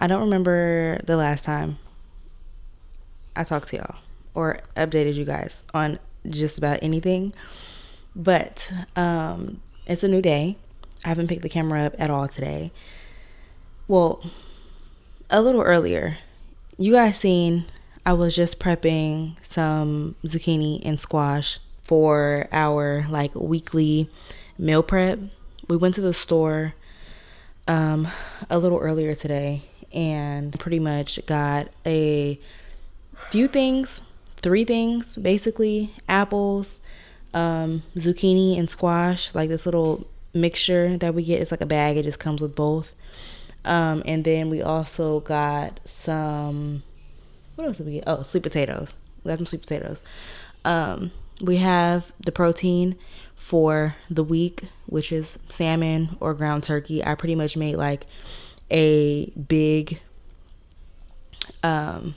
I don't remember the last time I talked to y'all or updated you guys on just about anything, but it's a new day. I haven't picked the camera up at all today. Well, a little earlier, you guys seen I was just prepping some zucchini and squash for our like weekly meal prep. We went to the store a little earlier today and pretty much got a few things, three things basically: apples, zucchini and squash, like this little mixture that we get. It's like a bag, it just comes with both. And then we also got some, what else did we get? Oh, sweet potatoes. We got some sweet potatoes. We have the protein for the week, which is salmon or ground turkey. I pretty much made like a big, I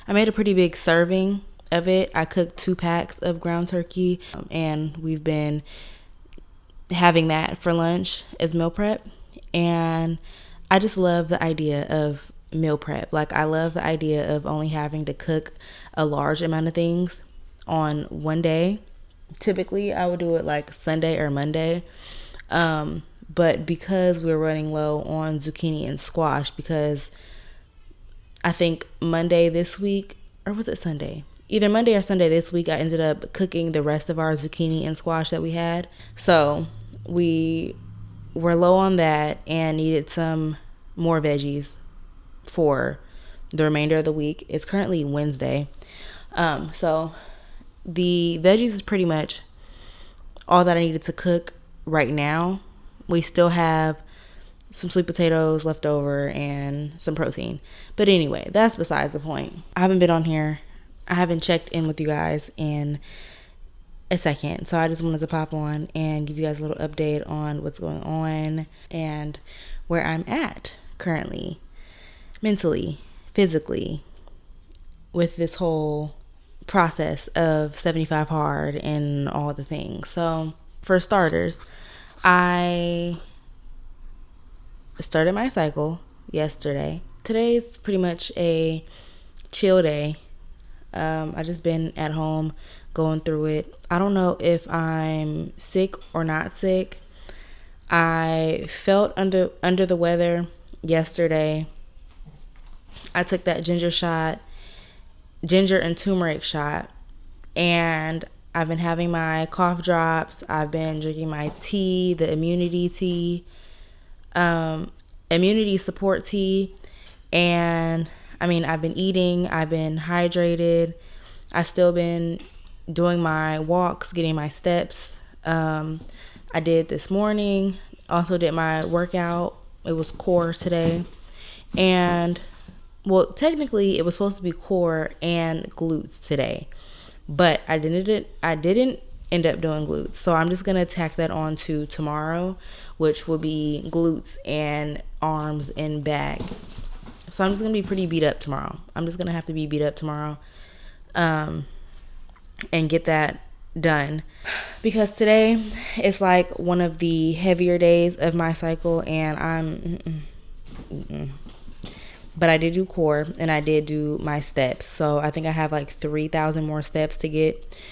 made a pretty big serving of it. I cooked 2 packs of ground turkey, and we've been having that for lunch as meal prep. And I just love the idea of meal prep. Like, I love the idea of only having to cook a large amount of things on one day. Typically, I would do it like Sunday or Monday. But because we're running low on zucchini and squash, because I think Monday this week, or was it Sunday? Either Monday or Sunday this week, I ended up cooking the rest of our zucchini and squash that we had. So we were low on that and needed some more veggies for the remainder of the week. It's currently Wednesday. So the veggies is pretty much all that I needed to cook right now. We still have some sweet potatoes left over and some protein. But anyway, that's besides the point. I haven't been on here. I haven't checked in with you guys in a second. So I just wanted to pop on and give you guys a little update on what's going on and where I'm at currently, mentally, physically, with this whole process of 75 hard and all the things. So for starters, I started my cycle yesterday. Today's pretty much a chill day. I just been at home going through it. I don't know if I'm sick or not sick. I felt under the weather yesterday. I took that ginger and turmeric shot, and I've been having my cough drops. I've been drinking my tea, the immunity tea, immunity support tea, and I mean, I've been eating, I've been hydrated. I still been doing my walks, getting my steps. I did this morning. Also did my workout. It was core today. And well, technically it was supposed to be core and glutes today, but I didn't end up doing glutes. So I'm just going to tack that on to tomorrow, which will be glutes and arms and back. So I'm just going to be pretty beat up tomorrow. I'm just going to have to be beat up tomorrow and get that done, because today is like one of the heavier days of my cycle, and but I did do core and I did do my steps. So I think I have like 3,000 more steps to get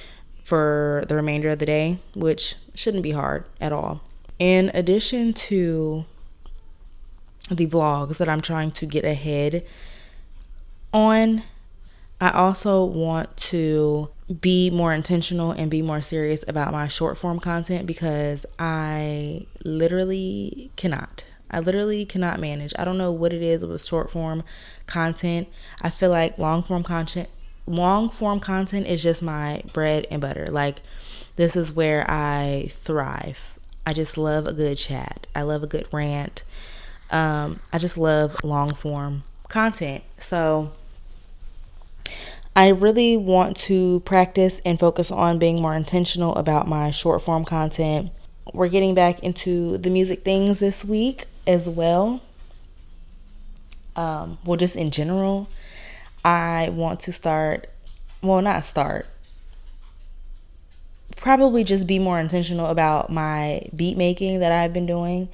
for the remainder of the day, which shouldn't be hard at all. In addition to the vlogs that I'm trying to get ahead on, I also want to be more intentional and be more serious about my short form content, because I literally cannot manage. I don't know what it is with short form content. I feel like long form content is just my bread and butter. Like, this is where I thrive. I just love a good chat. I love a good rant. I just love long form content. So I really want to practice and focus on being more intentional about my short form content. We're getting back into the music things this week as well. Well, just in general, I want to probably just be more intentional about my beat making that I've been doing.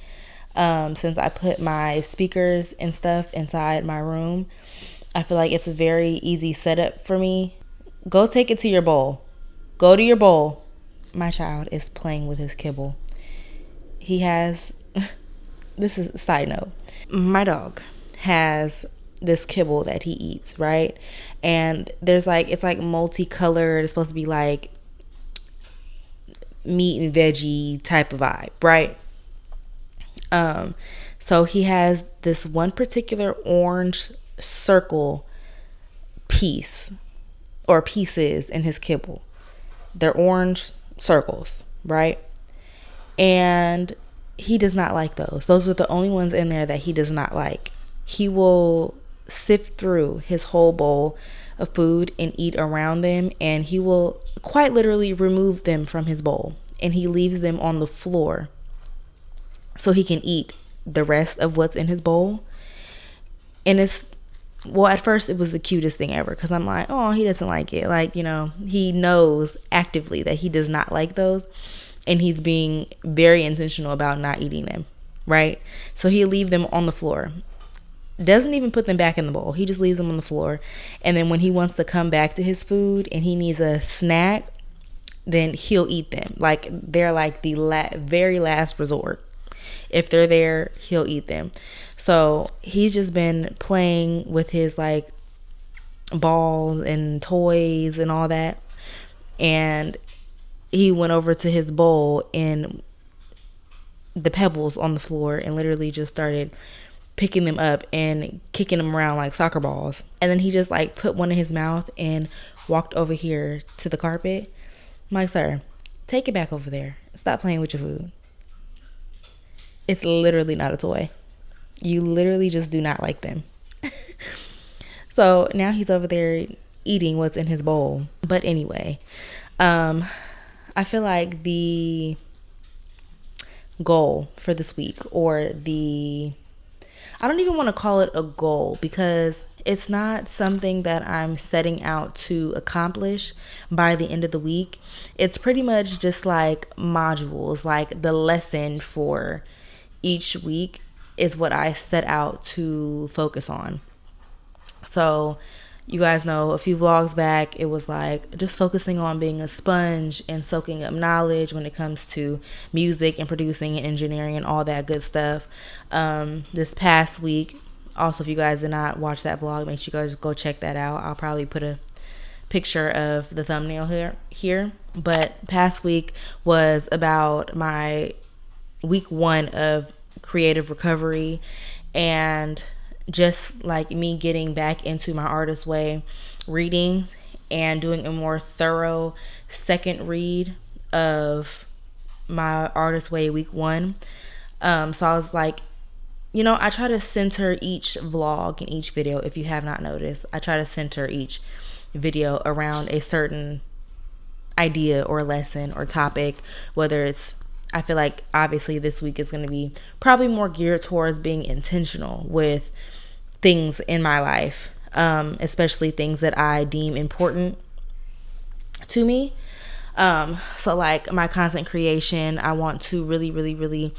Since I put my speakers and stuff inside my room, I feel like it's a very easy setup for me. Go take it to your bowl. Go to your bowl. My child is playing with his kibble. He has, this is a side note. My dog has this kibble that he eats, right? And there's like, it's like multicolored. It's supposed to be like meat and veggie type of vibe, right? So he has this one particular orange circle piece or pieces in his kibble. They're orange circles, right? And he does not like those. Those are the only ones in there that he does not like. He will sift through his whole bowl of food and eat around them, and he will quite literally remove them from his bowl, and he leaves them on the floor so he can eat the rest of what's in his bowl. And it's, well, at first it was the cutest thing ever, because I'm like, oh, he doesn't like it. Like, you know, he knows actively that he does not like those, and he's being very intentional about not eating them, right? So he'll leave them on the floor. Doesn't even put them back in the bowl. He just leaves them on the floor. And then when he wants to come back to his food and he needs a snack, then he'll eat them. Like, they're like the very last resort. If they're there, he'll eat them. So he's just been playing with his like balls and toys and all that. And he went over to his bowl and the pebbles on the floor and literally just started picking them up and kicking them around like soccer balls. And then he just like put one in his mouth and walked over here to the carpet. I'm like, sir, take it back over there. Stop playing with your food. It's literally not a toy. You literally just do not like them. So now he's over there eating what's in his bowl. But anyway, I feel like the goal for this week, or I don't even want to call it a goal, because it's not something that I'm setting out to accomplish by the end of the week. It's pretty much just like modules, like the lesson for each week is what I set out to focus on. So you guys know a few vlogs back, it was like just focusing on being a sponge and soaking up knowledge when it comes to music and producing and engineering and all that good stuff. This past week, also, if you guys did not watch that vlog, make sure you guys go check that out. I'll probably put a picture of the thumbnail here. But past week was about my week 1 of creative recovery, and just like me getting back into my artist way, reading and doing a more thorough second read of my artist way week 1. So I was like, you know, I try to center each vlog and each video. If you have not noticed, I try to center each video around a certain idea or lesson or topic, whether it's, I feel like obviously this week is going to be probably more geared towards being intentional with things in my life, especially things that I deem important to me. So like my content creation, I want to really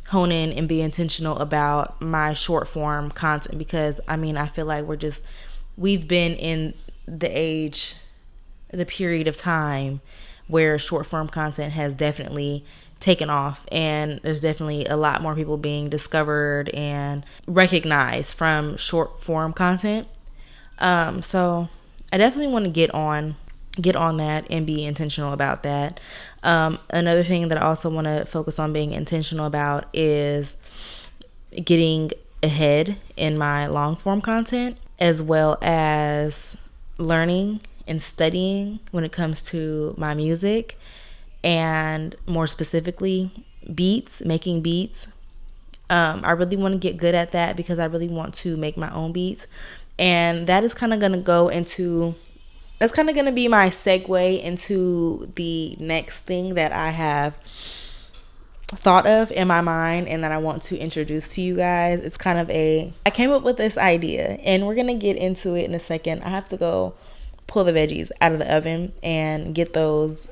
hone in and be intentional about my short form content, because I mean, I feel like we've been in the period of time where short form content has definitely taken off, and there's definitely a lot more people being discovered and recognized from short form content. So I definitely want to get on that and be intentional about that. Another thing that I also want to focus on being intentional about is getting ahead in my long form content, as well as learning and studying when it comes to my music, and more specifically making beats. I really want to get good at that, because I really want to make my own beats, and that is kind of going to be my segue into the next thing that I have thought of in my mind and that I want to introduce to you guys. It's kind of I came up with this idea, and we're going to get into it in a second. I have to go pull the veggies out of the oven and get those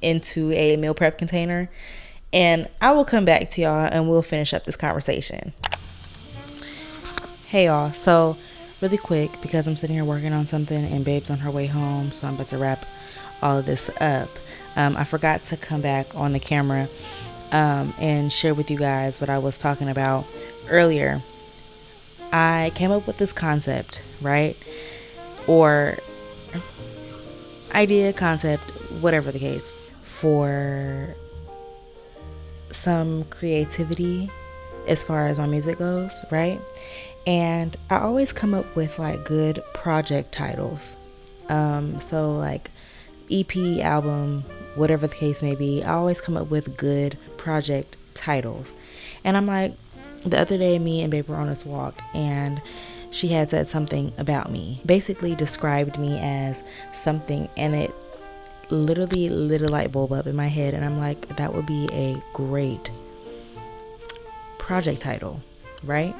into a meal prep container, And I will come back to y'all and we'll finish up this conversation. Hey y'all, so really quick, because I'm sitting here working on something and Babe's on her way home, so I'm about to wrap all of this up. I forgot to come back on the camera and share with you guys what I was talking about earlier. I came up with this concept, right? Or idea, concept, whatever the case, for some creativity as far as my music goes, right? And I always come up with like good project titles. So like EP, album, whatever the case may be, I always come up with good project titles. And I'm like, the other day me and Babe were on this walk and she had said something about me, basically described me as something, and it literally lit a light bulb up in my head, and I'm like, that would be a great project title, right?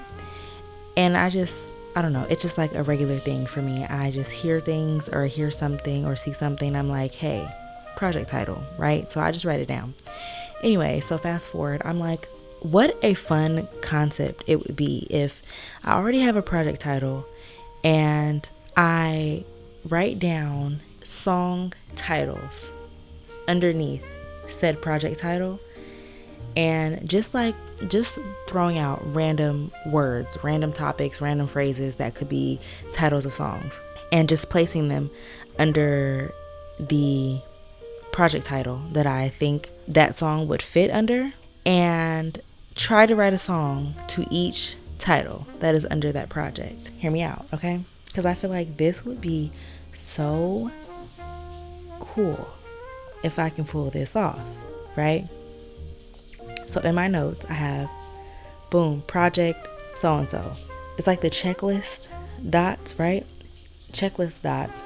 And I don't know, it's just like a regular thing for me. I just hear things or hear something or see something, I'm like, hey, project title, right? So I just write it down. Anyway, so fast forward, I'm like, what a fun concept it would be if I already have a project title and I write down song titles underneath said project title, and just throwing out random words, random topics, random phrases that could be titles of songs, and just placing them under the project title that I think that song would fit under, and try to write a song to each title that is under that project. Hear me out, okay? Because I feel like this would be so cool if I can pull this off, right? So in my notes, I have, boom, project so-and-so. It's like the checklist dots, right? Checklist dots.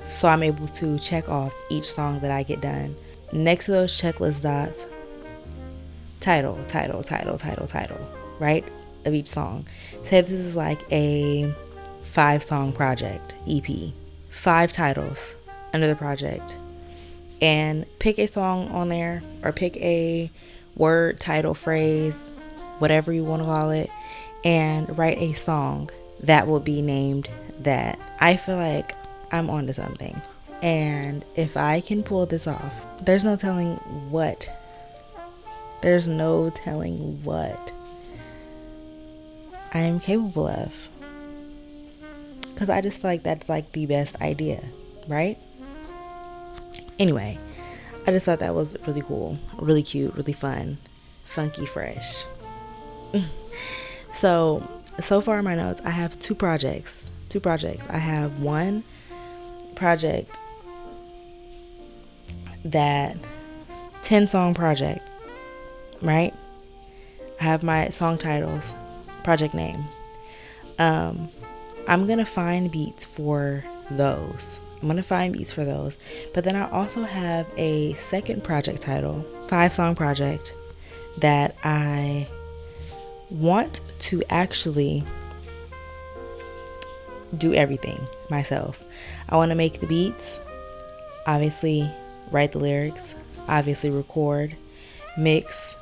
So I'm able to check off each song that I get done. Next to those checklist dots, title, right? Of each song. Say this is like a 5-song project, EP. 5 titles under the project. And pick a song on there, or pick a word, title, phrase, whatever you want to call it, and write a song that will be named that. I feel like I'm onto something. And if I can pull this off, there's no telling what I am capable of. Because I just feel like that's like the best idea, right? Anyway, I just thought that was really cool, really cute, really fun, funky, fresh. So far in my notes, I have two projects. I have one project that 10-song project, right? I have my song titles, project name. I'm going to find beats for those. But then I also have a second project title, 5-song project, that I want to actually do everything myself. I want to make the beats, obviously write the lyrics, obviously record, mix,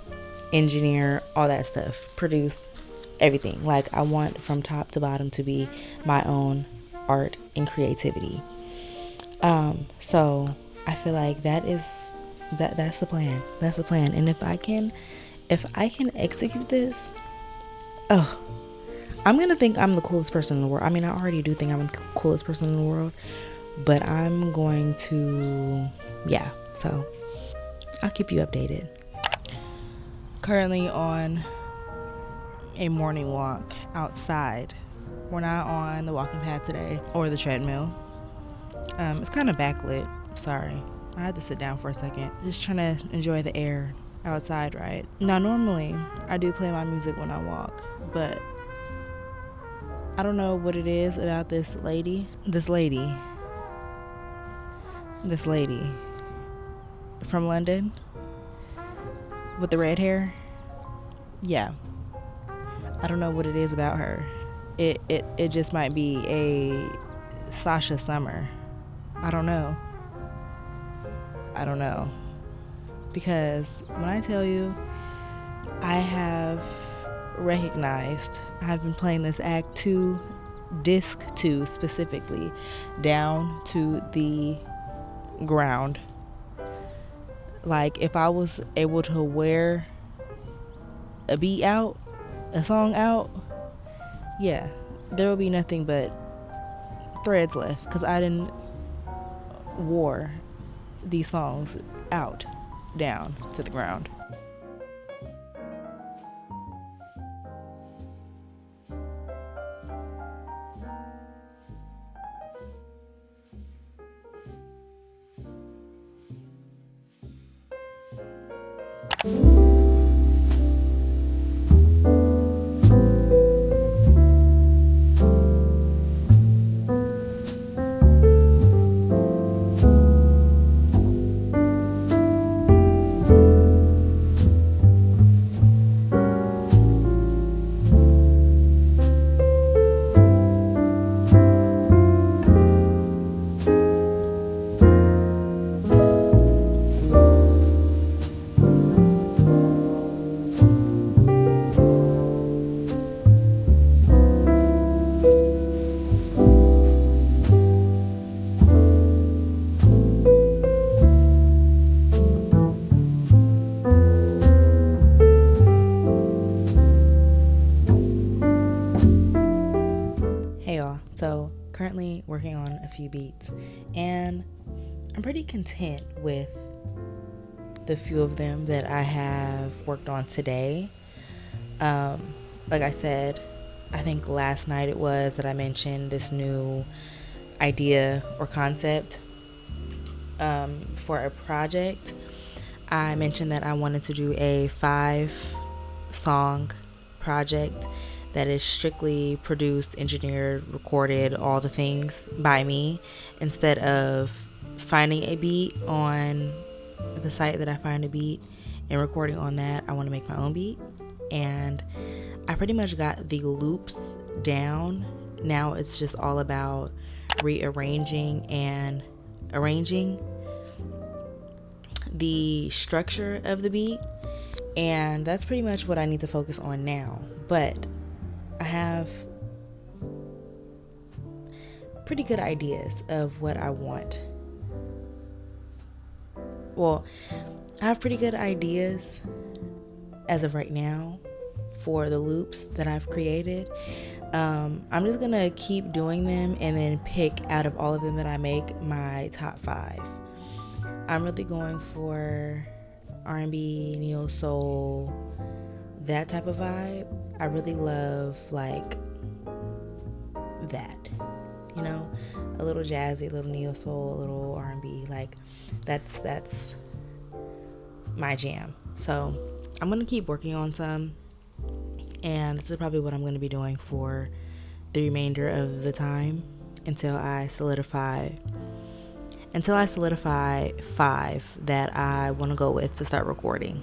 engineer, all that stuff, produce, everything. Like, I want from top to bottom to be my own art and creativity. So I feel like that's the plan. And if I can execute this, I'm gonna think I'm the coolest person in the world. I mean, I already do think I'm the coolest person in the world, but I'm going to, so I'll keep you updated. Currently on a morning walk outside. We're not on the walking path today or the treadmill. It's kind of backlit. Sorry, I had to sit down for a second. Just trying to enjoy the air outside, right? Now, normally I do play my music when I walk, but I don't know what it is about this lady from London with the red hair. Yeah, I don't know what it is about her. It just might be a Sasha Summer. I don't know. because when I tell you, I have recognized I've been playing this Act 2, Disc 2 specifically, down to the ground. Like, if I was able to wear a beat out, a song out, yeah, there will be nothing but threads left, because I didn't wore these songs out, down to the ground. Hey y'all, so currently working on a few beats, and I'm pretty content with the few of them that I have worked on today. Like I said, I think last night it was that I mentioned this new idea or concept for a project. I mentioned that I wanted to do a 5-song project that is strictly produced, engineered, recorded, all the things by me, instead of finding a beat on the site that I find a beat and recording on that. I want to make my own beat, and I pretty much got the loops down. Now it's just all about rearranging and arranging the structure of the beat, and that's pretty much what I need to focus on now. But I have pretty good ideas of what I want. Well, I have pretty good ideas as of right now for the loops that I've created. I'm just gonna keep doing them and then pick out of all of them that I make my top 5. I'm really going for R&B, neo soul, that type of vibe. I really love like that, you know, a little jazzy, a little neo soul, a little R&B. Like that's my jam. So I'm gonna keep working on some, and this is probably what I'm gonna be doing for the remainder of the time until I solidify 5 that I want to go with to start recording.